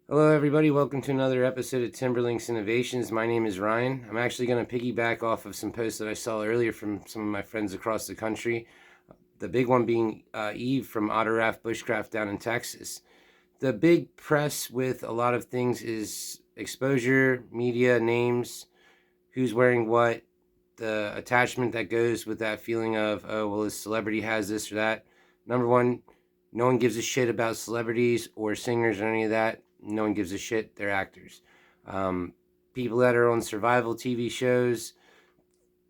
Hello, everybody. Welcome to another episode of Timberlinks Innovations. My name is Ryan. I'm actually going to piggyback off of some posts that I saw earlier from some of my friends across the country. The big one being Eve from Otterraft Bushcraft down in Texas. The big press with a lot of things is exposure, media, names, who's wearing what, the attachment that goes with that feeling of, oh, well, this celebrity has this or that. Number one, no one gives a shit about celebrities or singers or any of that. No one gives a shit. They're actors. Um, People that are on survival TV shows,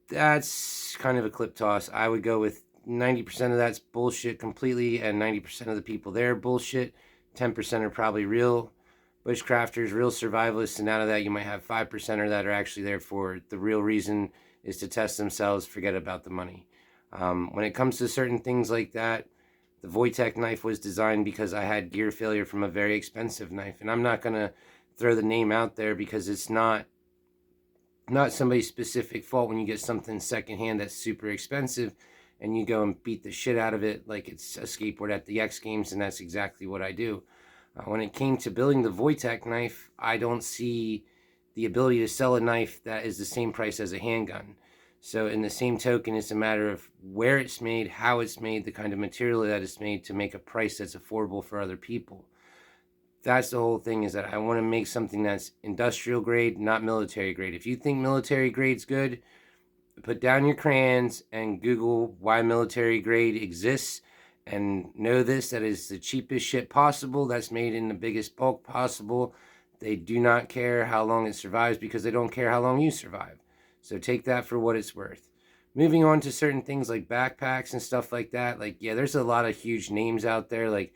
that's kind of a clip toss. I would go with 90% of that's bullshit completely, and 90% of the people there bullshit. 10% are probably real bushcrafters, real survivalists, and out of that, you might have 5% or that are actually there for the real reason is to test themselves, forget about the money. When it comes to certain things like that, the Wojtek knife was designed because I had gear failure from a very expensive knife. And I'm not going to throw the name out there because it's not somebody's specific fault when you get something secondhand that's super expensive and you go and beat the shit out of it like it's a skateboard at the X Games, and that's exactly what I do. When it came to building the Wojtek knife, I don't see the ability to sell a knife that is the same price as a handgun. So in the same token, it's a matter of where it's made, how it's made, the kind of material that it's made to make a price that's affordable for other people. That's the whole thing, is that I want to make something that's industrial grade, not military grade. If you think military grade's good, put down your crayons and Google why military grade exists, and know this, that is the cheapest shit possible, that's made in the biggest bulk possible. They do not care how long it survives because they don't care how long you survive. So take that for what it's worth. Moving on to certain things like backpacks and stuff like that, like, yeah, there's a lot of huge names out there like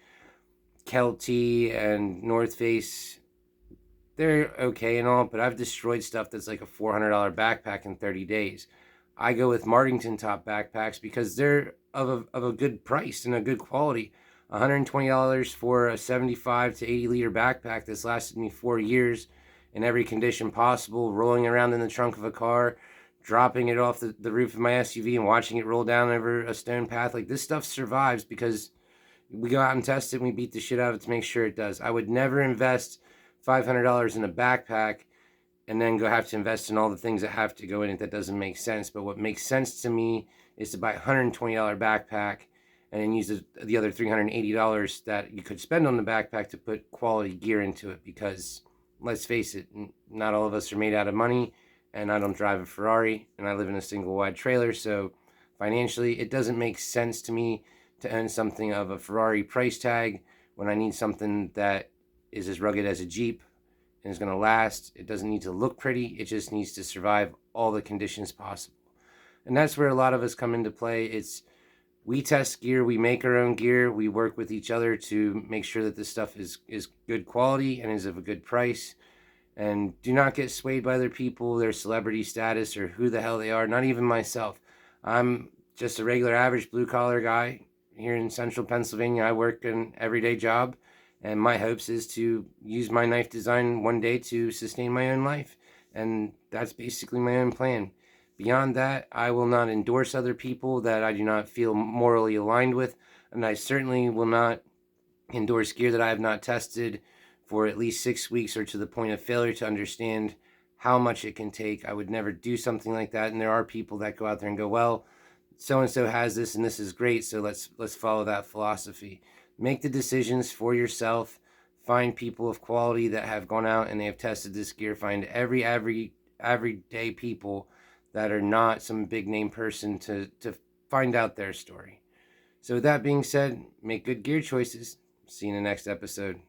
Kelty and North Face. They're okay and all, but I've destroyed stuff that's like a $400 backpack in 30 days. I go with Martington top backpacks because they're of a good price and a good quality. $120 for a 75 to 80 liter backpack that's lasted me 4 years in every condition possible, rolling around in the trunk of a car, dropping it off the roof of my SUV and watching it roll down over a stone path. Like, this stuff survives because we go out and test it and we beat the shit out of it to make sure it does. I would never invest $500 in a backpack and then go have to invest in all the things that have to go in it. That doesn't make sense. But what makes sense to me is to buy a $120 backpack and then use the other $380 that you could spend on the backpack to put quality gear into it. Because let's face it, not all of us are made out of money, and I don't drive a Ferrari, and I live in a single wide trailer. So financially, it doesn't make sense to me to own something of a Ferrari price tag when I need something that is as rugged as a Jeep and is going to last. It doesn't need to look pretty. It just needs to survive all the conditions possible. And that's where a lot of us come into play. It's, we test gear, we make our own gear, we work with each other to make sure that this stuff is good quality and is of a good price. And do not get swayed by other people, their celebrity status, or who the hell they are. Not even myself. I'm just a regular average blue collar guy here in central Pennsylvania. I work an everyday job, and my hopes is to use my knife design one day to sustain my own life. And that's basically my own plan. Beyond that, I will not endorse other people that I do not feel morally aligned with, and I certainly will not endorse gear that I have not tested for at least 6 weeks or to the point of failure to understand how much it can take. I would never do something like that. And there are people that go out there and go, well, so and so has this and this is great, so let's follow that philosophy. Make the decisions for yourself. Find people of quality that have gone out and they have tested this gear. Find everyday people that are not some big name person to find out their story. So with that being said, make good gear choices. See you in the next episode.